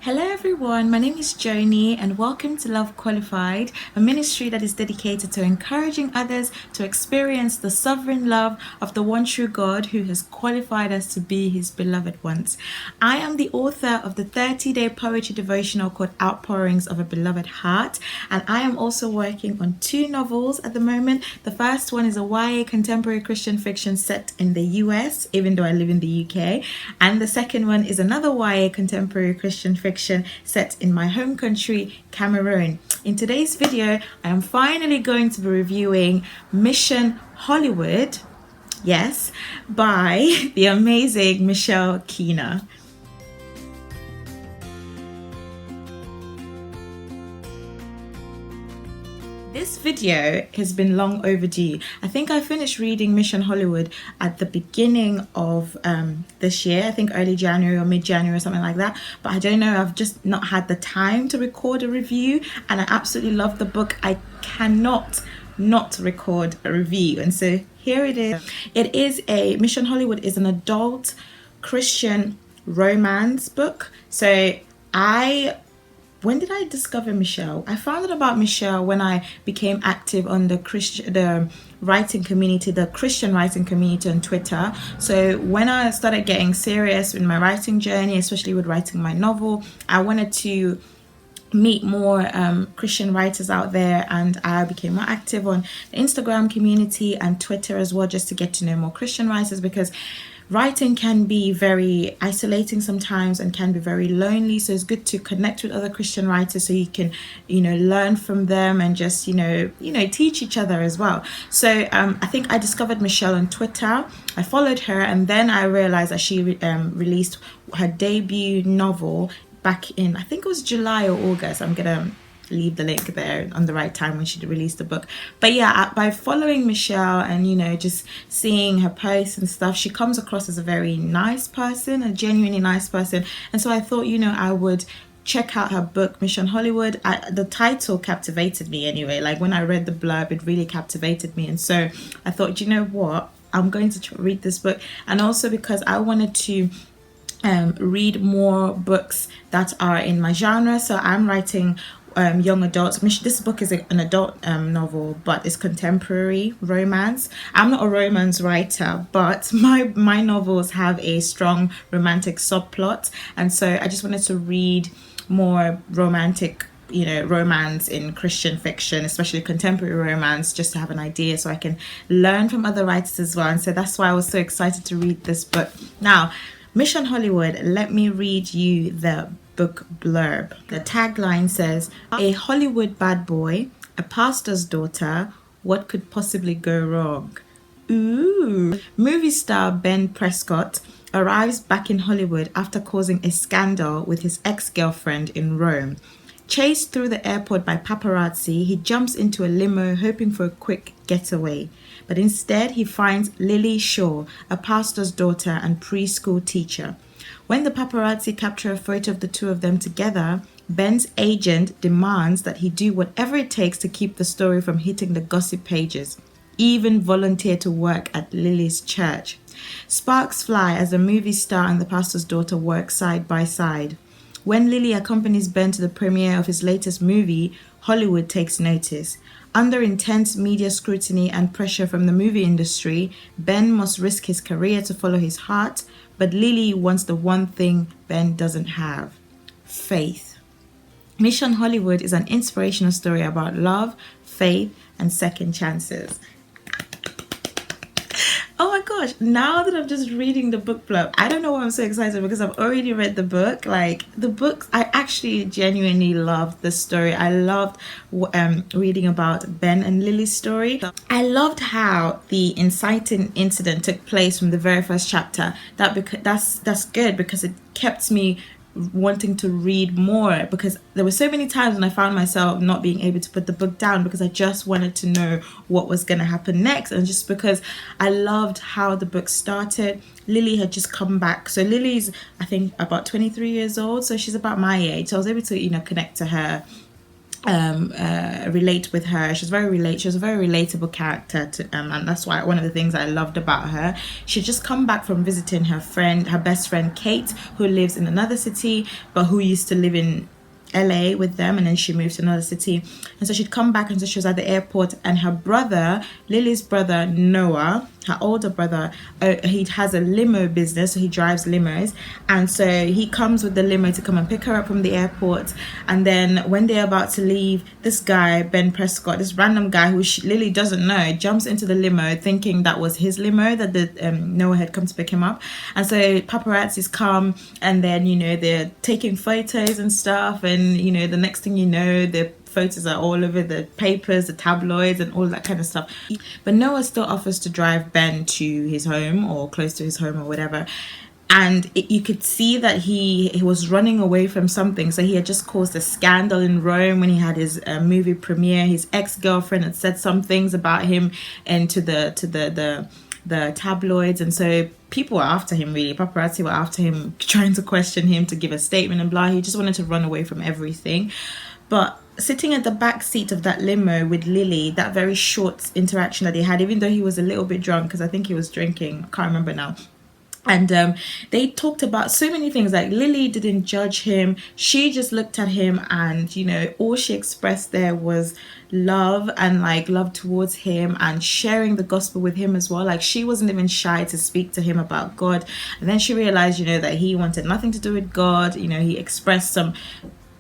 Hello everyone, my name is Joanny and welcome to Love Qualified, a ministry that is dedicated to encouraging others to experience the sovereign love of the one true God who has qualified us to be his beloved ones. I am the author of the 30-day poetry devotional called Outpourings of a Beloved Heart, and I am also working on two novels at the moment. The first one is a YA contemporary Christian fiction set in the US, even though I live in the UK, and the second one is another YA contemporary Christian fiction set in my home country, Cameroon. In today's video, I am finally going to be reviewing Mission Hollywood, yes, by the amazing Michelle Keener. This video has been long overdue. I think I finished reading Mission Hollywood at the beginning of this year. I think early January or mid-January or something like that. But I don't know, I've just not had the time to record a review. And I absolutely love the book. I cannot not record a review. And so here it is. Mission Hollywood is an adult Christian romance book. So when did I discover Michelle? I found out about Michelle when I became active on the writing community, the Christian writing community on Twitter. So when I started getting serious in my writing journey, especially with writing my novel, I wanted to meet more Christian writers out there, and I became more active on the Instagram community and Twitter as well, just to get to know more Christian writers, because writing can be very isolating sometimes and can be very lonely. So it's good to connect with other Christian writers so you can, learn from them and just, teach each other as well. So I think I discovered Michelle on Twitter. I followed her, and then I realized that she released her debut novel back in, I think it was July or August. I'm gonna leave the link there on the right time when she released the book. But yeah, by following Michelle and just seeing her posts and stuff, she comes across as a very nice person, a genuinely nice person. And so I thought I would check out her book Mission Hollywood. The title captivated me anyway. Like when I read the blurb, it really captivated me. And so I thought, what, I'm going to read this book. And also because I wanted to read more books that are in my genre. So I'm writing young adults. This book is an adult novel, but it's contemporary romance. I'm not a romance writer, but my novels have a strong romantic subplot, and so I just wanted to read more romantic romance in Christian fiction, especially contemporary romance, just to have an idea so I can learn from other writers as well. And so that's why I was so excited to read this book. Now, Mission Hollywood, let me read you the book blurb. The tagline says, "A Hollywood bad boy, a pastor's daughter, what could possibly go wrong?" Ooh. Movie star Ben Prescott arrives back in Hollywood after causing a scandal with his ex-girlfriend in Rome. Chased through the airport by paparazzi, he jumps into a limo hoping for a quick getaway. But instead, he finds Lily Shaw, a pastor's daughter and preschool teacher. When the paparazzi capture a photo of the two of them together, Ben's agent demands that he do whatever it takes to keep the story from hitting the gossip pages, even volunteer to work at Lily's church. Sparks fly as the movie star and the pastor's daughter work side by side. When Lily accompanies Ben to the premiere of his latest movie, Hollywood takes notice. Under intense media scrutiny and pressure from the movie industry, Ben must risk his career to follow his heart, but Lily wants the one thing Ben doesn't have: faith. Mission Hollywood is an inspirational story about love, faith, and second chances. Oh my gosh, now that I'm just reading the book blurb, I don't know why I'm so excited, because I've already read the book. Like, the book, I actually genuinely loved the story. I loved reading about Ben and Lily's story. I loved how the inciting incident took place from the very first chapter. That's good, because it kept me wanting to read more, because there were so many times when I found myself not being able to put the book down because I just wanted to know what was going to happen next. And just because I loved how the book started. Lily had just come back. So Lily's, I think, about 23 years old, so she's about my age. So I was able to connect to her relate with her. She was a very relatable character and that's why one of the things I loved about her. She'd just come back from visiting her best friend Kate, who lives in another city but who used to live in LA with them, and then she moved to another city. And so she'd come back, and so she was at the airport, and her brother, Lily's brother Noah, her older brother, he has a limo business, so he drives limos, and so he comes with the limo to come and pick her up from the airport. And then when they're about to leave, this guy, Ben Prescott, this random guy who Lily doesn't know, jumps into the limo thinking that was his limo, that the Noah had come to pick him up. And so paparazzis come, and then they're taking photos and stuff, and the next thing you know, the photos are all over the papers, the tabloids, and all that kind of stuff. But Noah still offers to drive Ben to his home, or close to his home, or whatever. And you could see that he was running away from something. So he had just caused a scandal in Rome when he had his movie premiere. His ex-girlfriend had said some things about him and to the tabloids, and so people were after him, really. Paparazzi were after him, trying to question him, to give a statement and blah. He just wanted to run away from everything. But sitting at the back seat of that limo with Lily, that very short interaction that they had, even though he was a little bit drunk, because I think he was drinking, I can't remember now. And they talked about so many things. Like, Lily didn't judge him. She just looked at him, and all she expressed there was love, and like love towards him, and sharing the gospel with him as well. Like, she wasn't even shy to speak to him about God. And then she realized that he wanted nothing to do with God. He expressed some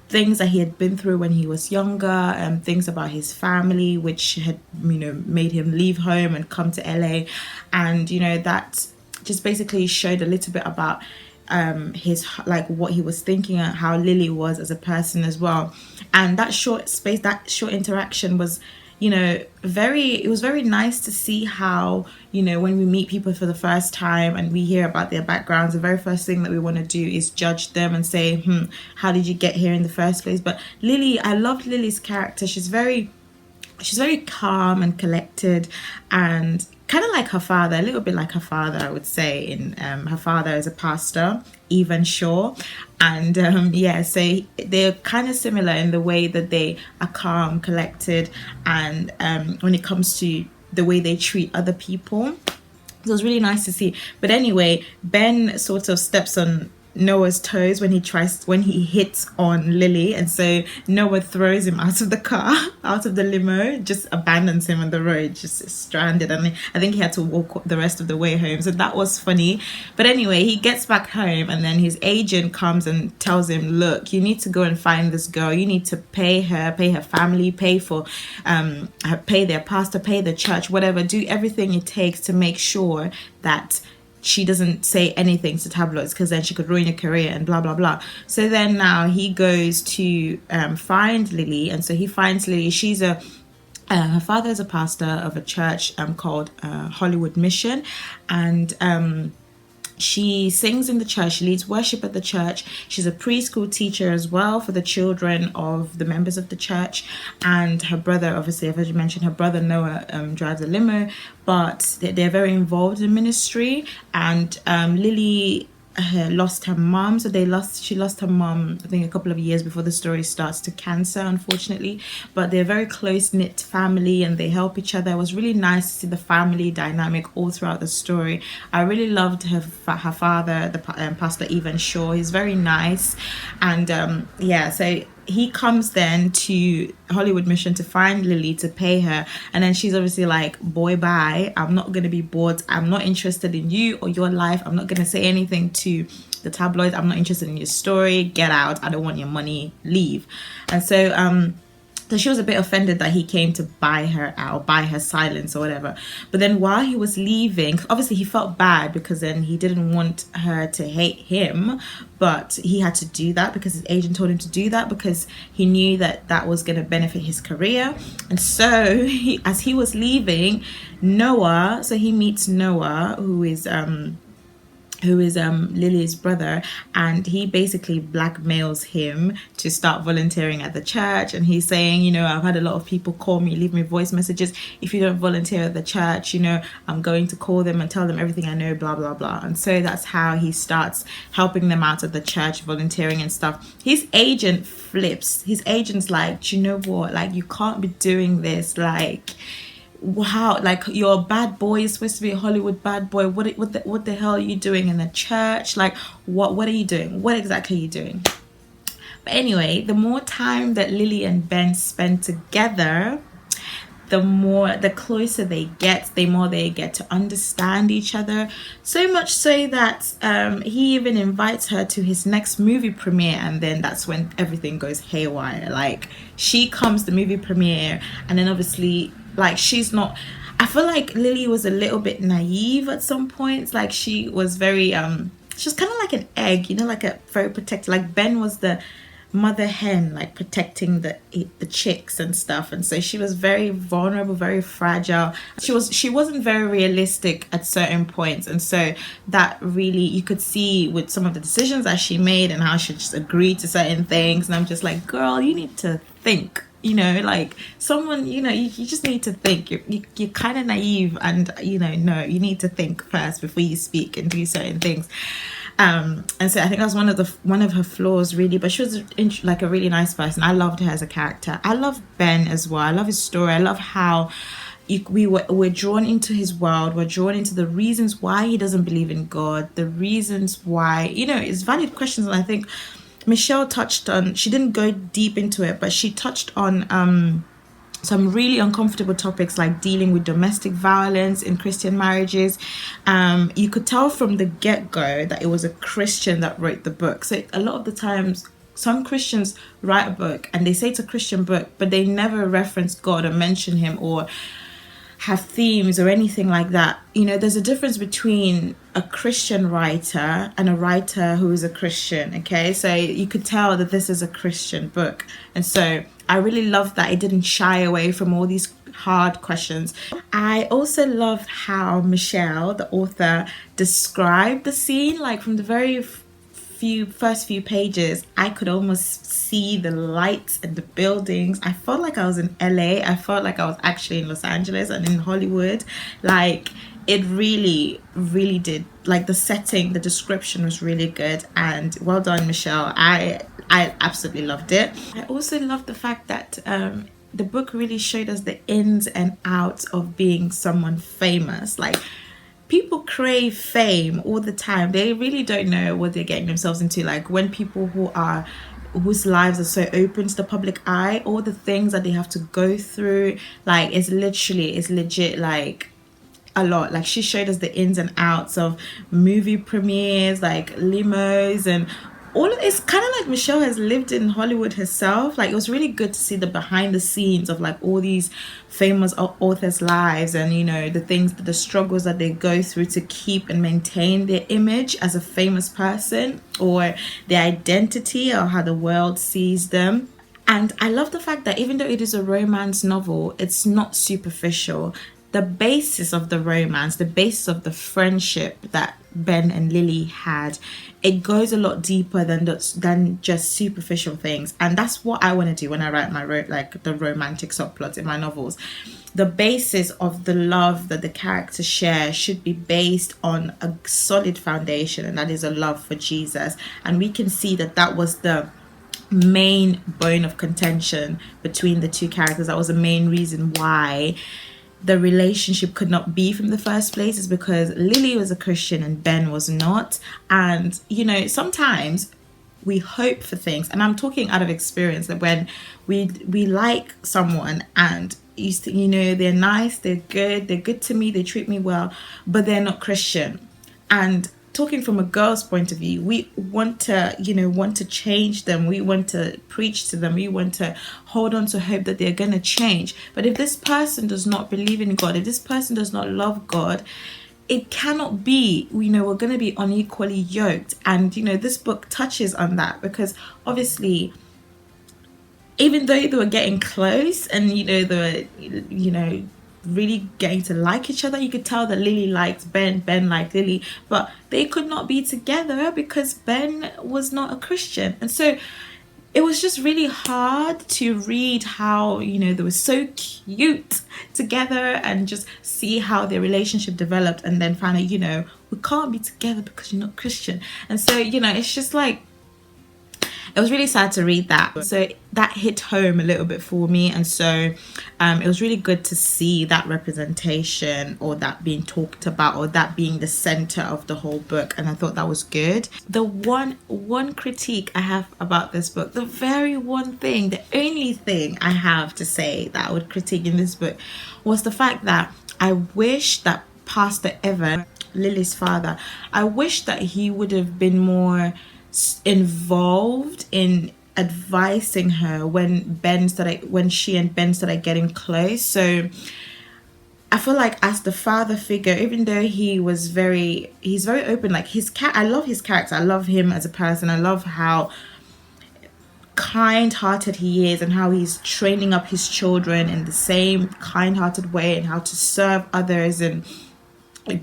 things that he had been through when he was younger, and things about his family which had made him leave home and come to LA. And that just basically showed a little bit about his, like, what he was thinking and how Lily was as a person as well. And that short interaction was it was very nice to see how when we meet people for the first time and we hear about their backgrounds, the very first thing that we want to do is judge them and say, how did you get here in the first place? But Lily, I loved Lily's character. She's very calm and collected, and kind of like her father, a little bit like her father, I would say. In her father is a pastor, Evan Shaw, and so they're kind of similar in the way that they are calm, collected, and when it comes to the way they treat other people. So it was really nice to see. But anyway, Ben sort of steps on Noah's toes when he hits on Lily, and so Noah throws him out of the car, out of the limo, just abandons him on the road, just stranded, and I think he had to walk the rest of the way home. So that was funny. But anyway, he gets back home, and then his agent comes and tells him, look, you need to go and find this girl. You need to pay her family, pay their pastor, pay the church, whatever, do everything it takes to make sure that she doesn't say anything to tabloids, because then she could ruin your career and blah blah blah. So then now he goes to find Lily, and so he finds Lily. She's her father is a pastor of a church called Hollywood Mission, and she sings in the church. She leads worship at the church. She's a preschool teacher as well for the children of the members of the church. And her brother, obviously, as you mentioned, her brother Noah drives a limo, but they're very involved in ministry. And Lily lost her mom. So she lost her mom, I think, a couple of years before the story starts, to cancer, unfortunately. But they're a very close-knit family, and they help each other. It was really nice to see the family dynamic all throughout the story. I really loved her father, the Pastor Evan Shaw. He's very nice. And so he comes then to Hollywood Mission to find Lily, to pay her, and then she's obviously like, boy, bye, I'm not going to be bored, I'm not interested in you or your life, I'm not going to say anything to the tabloids, I'm not interested in your story, get out, I don't want your money, leave. And so she was a bit offended that he came to buy her out, buy her silence or whatever. But then while he was leaving, obviously he felt bad, because then he didn't want her to hate him, but he had to do that because his agent told him to do that, because he knew that was going to benefit his career. And so as he was leaving, he meets Noah, who is who is Lily's brother, and he basically blackmails him to start volunteering at the church. And he's saying, you know, I've had a lot of people call me, leave me voice messages. If you don't volunteer at the church, you know, I'm going to call them and tell them everything I know, blah blah blah. And so that's how he starts helping them out at the church, volunteering and stuff. His agent flips. His agent's like, do you know what? Like, you can't be doing this. Like, wow, like, you're a bad boy, you're supposed to be a Hollywood bad boy. What the hell are you doing in the church? Like, what are you doing? What exactly are you doing? But anyway, the more time that Lily and Ben spend together, the closer they get, the more they get to understand each other. So much so that he even invites her to his next movie premiere, and then that's when everything goes haywire. Like, she comes to the movie premiere, and then obviously, like, she's not, I feel like Lily was a little bit naive at some points. Like, she was very she was kind of like an egg, you know, like a very protected. Like, Ben was the mother hen, like protecting the chicks and stuff, and so she was very vulnerable, very fragile. She wasn't very realistic at certain points, and so that really, you could see with some of the decisions that she made and how she just agreed to certain things. And I'm just like, girl, you need to think. You know, like, someone, you know, you just need to think. You're kind of naive, and, you know, no, you need to think first before you speak and do certain things. And so I think that's one of her flaws, really. But she was like a really nice person. I loved her as a character. I love Ben as well. I love his story. I love how we're drawn into his world. We're drawn into the reasons why he doesn't believe in God, the reasons why, you know, it's valid questions. And I think Michelle touched on, she didn't go deep into it, but she touched on some really uncomfortable topics, like dealing with domestic violence in Christian marriages. You could tell from the get-go that it was a Christian that wrote the book. So a lot of the times, some Christians write a book and they say it's a Christian book, but they never reference God or mention him or have themes or anything like that. You know, there's a difference between a Christian writer and a writer who is a Christian. Okay, so you could tell that this is a Christian book, and so I really love that it didn't shy away from all these hard questions. I also loved how Michelle, the author, described the scene. Like, from the very first few pages, I could almost see the lights and the buildings. I felt like I was in LA. I felt like I was actually in Los Angeles and in Hollywood. Like, it really, really did. Like, the setting, the description was really good, and well done, Michelle. I absolutely loved it. I also loved the fact that the book really showed us the ins and outs of being someone famous. Like, people crave fame all the time. They really don't know what they're getting themselves into. Like, when people whose lives are so open to the public eye, all the things that they have to go through, like, it's legit, like, a lot. Like, she showed us the ins and outs of movie premieres, like limos, and all of it's kind of like Michelle has lived in Hollywood herself. Like, it was really good to see the behind the scenes of, like, all these famous authors' lives, and, you know, the struggles that they go through to keep and maintain their image as a famous person, or their identity, or how the world sees them. And I love the fact that even though it is a romance novel, it's not superficial. The basis of the romance, the basis of the friendship that Ben and Lily had, it goes a lot deeper than just superficial things. And that's what I want to do when I write like the romantic subplots in my novels. The basis of the love that the characters share should be based on a solid foundation, and that is a love for Jesus. And we can see that was the main bone of contention between the two characters. That was the main reason why the relationship could not be from the first place, is because Lily was a Christian and Ben was not. And, you know, sometimes we hope for things, and I'm talking out of experience, that when we like someone and you know, they're nice, they're good to me, they treat me well, but they're not Christian. And talking from a girl's point of view, we want to change them, we want to preach to them, we want to hold on to hope that they're going to change. But if this person does not believe in God, if this person does not love God, it cannot be, you know, we're going to be unequally yoked. And, you know, this book touches on that, because obviously, even though they were getting close, and, you know, really getting to like each other. You could tell that Lily liked Ben, Ben liked Lily, but they could not be together because Ben was not a Christian. And so it was just really hard to read how, you know, they were so cute together and just see how their relationship developed, and then find out, you know, we can't be together because you're not Christian. And so, you know, it's just like, it was really sad to read that. So that hit home a little bit for me. And so it was really good to see that representation, or that being talked about, or that being the center of the whole book. And I thought that was good. The one critique I have about this book, the very one thing, the only thing I have to say that I would critique in this book, was the fact that I wish that Pastor Evan, Lily's father, I wish that he would have been more involved in advising her when she and Ben started getting close. So I feel like as the father figure, even though he's very open, like I love his character, I love him as a person, I love how kind-hearted he is, and how he's training up his children in the same kind-hearted way, and how to serve others and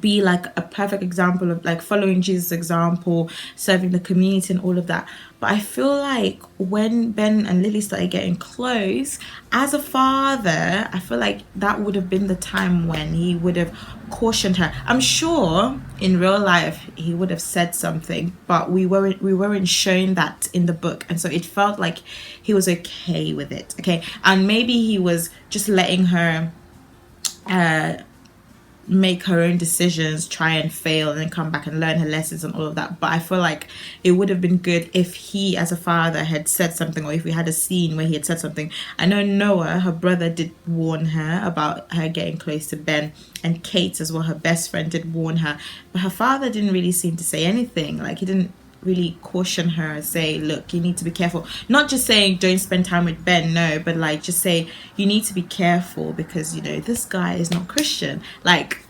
be like a perfect example of like following Jesus' example, serving the community and all of that. But I feel like when Ben and Lily started getting close, as a father, I feel like that would have been the time when he would have cautioned her. I'm sure in real life he would have said something, but we weren't shown that in the book, and so it felt like he was okay with it. Okay, and maybe he was just letting her make her own decisions, try and fail, and then come back and learn her lessons and all of that. But I feel like it would have been good if he as a father had said something, or if we had a scene where he had said something. I know Noah, her brother, did warn her about her getting close to Ben, and Kate as well, her best friend, did warn her, but her father didn't really seem to say anything. Like, he didn't really caution her and say, look, you need to be careful. Not just saying don't spend time with Ben, no, but like just say you need to be careful because, you know, this guy is not Christian. Like,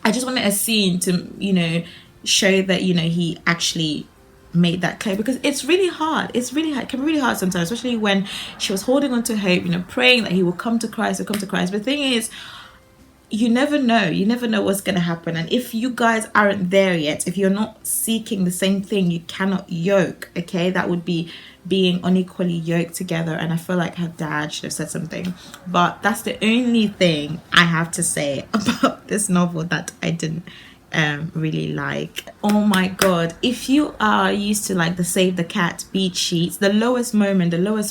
I just wanted a scene to, you know, show that, you know, he actually made that clear, because it's really hard. It can be really hard sometimes, especially when she was holding on to hope, you know, praying that he will come to Christ, But the thing is, you never know what's going to happen. And if you guys aren't there yet, if you're not seeking the same thing, you cannot yoke. Okay, that would be being unequally yoked together. And I feel like her dad should have said something. But that's the only thing I have to say about this novel that I didn't really like. Oh my god, if you are used to like the Save the Cat beat sheets, the lowest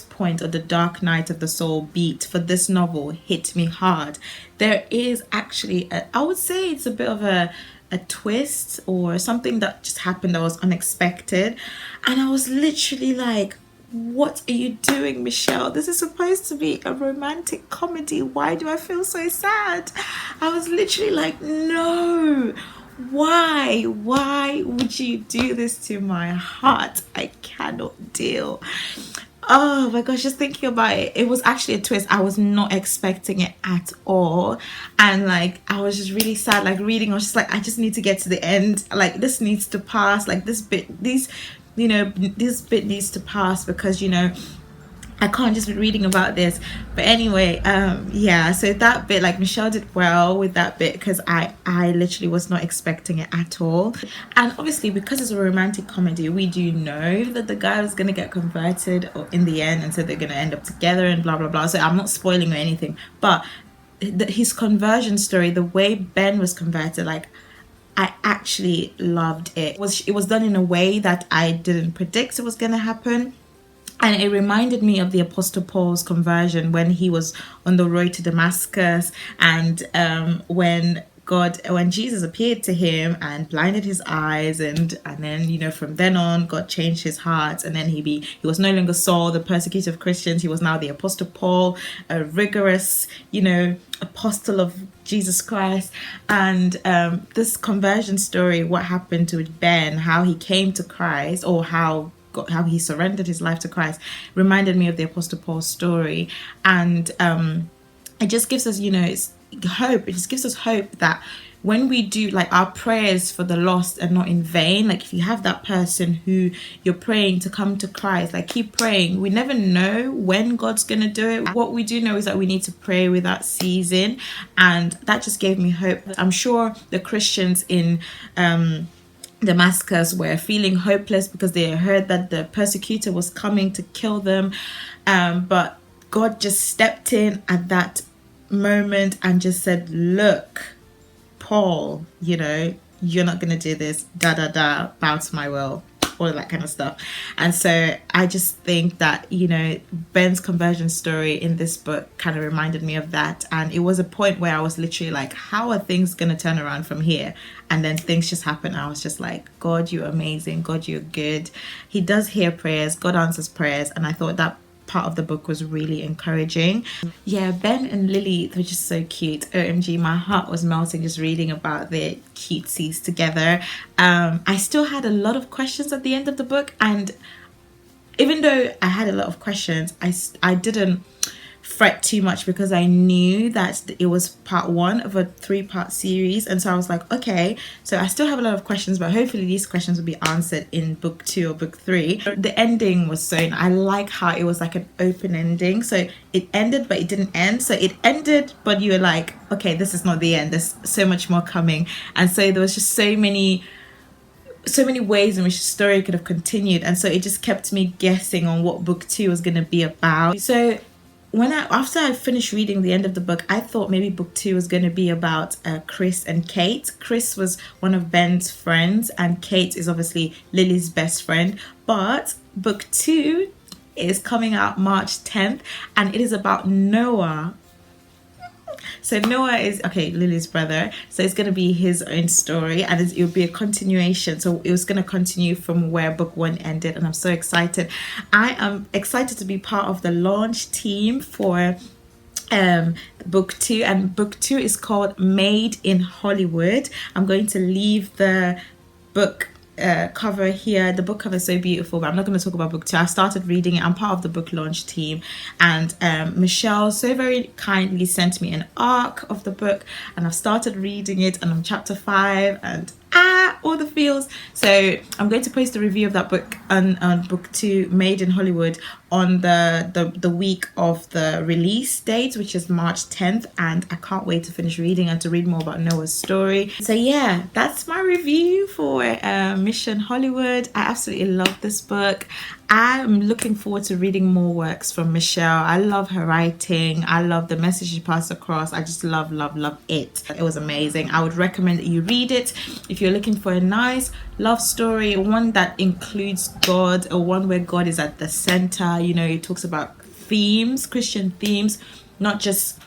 point of the Dark Night of the Soul beat for this novel hit me hard. There is actually I would say it's a bit of a twist, or something that just happened that was unexpected, and I was literally like, what are you doing, Michelle? This is supposed to be a romantic comedy. Why do I feel so sad? I was literally like, no, why would you do this to my heart? I cannot deal. Oh my gosh, just thinking about it, it was actually a twist. I was not expecting it at all, and like I was just really sad. Like reading, I was just like, I just need to get to the end. Like this needs to pass. Like this bit needs to pass, because, you know, I can't just be reading about this. But anyway, yeah, so that bit, like Michelle did well with that bit, because I literally was not expecting it at all. And obviously, because it's a romantic comedy, we do know that the guy was going to get converted in the end, and so they're going to end up together and blah blah blah. So I'm not spoiling or anything, but his conversion story, the way Ben was converted, like, I actually loved it. It was done in a way that I didn't predict it was going to happen. And it reminded me of the Apostle Paul's conversion when he was on the road to Damascus, and when Jesus appeared to him and blinded his eyes, and then, you know, from then on God changed his heart, and then he was no longer Saul, the persecutor of Christians. He was now the Apostle Paul, a rigorous, you know, apostle of Jesus Christ. And this conversion story, what happened to Ben, how he came to Christ, or how he surrendered his life to Christ, reminded me of the Apostle Paul's story. And it just gives us, you know, it's hope. It just gives us hope that when we do, like, our prayers for the lost are not in vain. Like, if you have that person who you're praying to come to Christ, like, keep praying. We never know when God's gonna do it. What we do know is that we need to pray without ceasing, and that just gave me hope. I'm sure the Christians in Damascus were feeling hopeless because they heard that the persecutor was coming to kill them, but God just stepped in at that moment and just said, look, Paul, you know, you're not gonna do this, bow to my will, all of that kind of stuff. And so I just think that, you know, Ben's conversion story in this book kind of reminded me of that. And it was a point where I was literally like, how are things gonna turn around from here? And then things just happen. I was just like, God, you're amazing. God, you're good. He does hear prayers. God answers prayers. And I thought that part of the book was really encouraging. Yeah, Ben and Lily were just so cute. OMG, my heart was melting just reading about their cutesies together. I still had a lot of questions at the end of the book, and even though I had a lot of questions, I didn't fret too much because I knew that it was part one of a 3-part series. And so I was like, okay, so I still have a lot of questions, but hopefully these questions will be answered in book 2 or book 3. The ending was so, I like how it was like an open ending. So it ended, but it didn't end. So it ended, but you were like, okay, this is not the end. There's so much more coming. And so there was just so many ways in which the story could have continued, and so it just kept me guessing on what book 2 was going to be about. So after I finished reading the end of the book, I thought maybe book 2 was going to be about Chris and Kate. Chris was one of Ben's friends, and Kate is obviously Lily's best friend. But book 2 is coming out March 10th, and it is about Noah. So Noah is, okay, Lily's brother. So it's going to be his own story, and it will be a continuation. So it was going to continue from where book 1 ended, and I'm so excited. I am excited to be part of the launch team for book 2, and book 2 is called Made in Hollywood. I'm going to leave the book cover here. The book cover is so beautiful, but I'm not going to talk about book 2. I started reading it. I'm part of the book launch team, and Michelle so very kindly sent me an arc of the book, and I've started reading it, and I'm chapter 5, and all the feels. So I'm going to post a review of that book on book 2, Made in Hollywood, on the week of the release date, which is March 10th, and I can't wait to finish reading and to read more about Noah's story. So yeah, that's my review for Mission Hollywood. I absolutely love this book. I'm looking forward to reading more works from Michelle. I love her writing. I love the message she passed across. I just love it. It was amazing. I would recommend that you read it if you're looking for a nice love story, one that includes God, or one where God is at the center. You know, it talks about themes, Christian themes, not just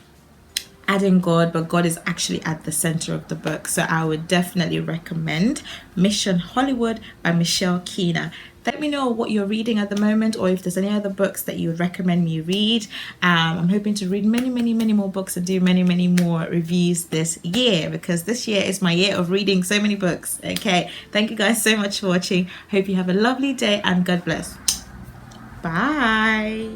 adding God, but God is actually at the center of the book. So I would definitely recommend Mission Hollywood by Michelle Keener. Let me know what you're reading at the moment, or if there's any other books that you would recommend me read. I'm hoping to read many more books and do many more reviews this year, because this year is my year of reading so many books. Okay, thank you guys so much for watching. Hope you have a lovely day, and God bless. Bye.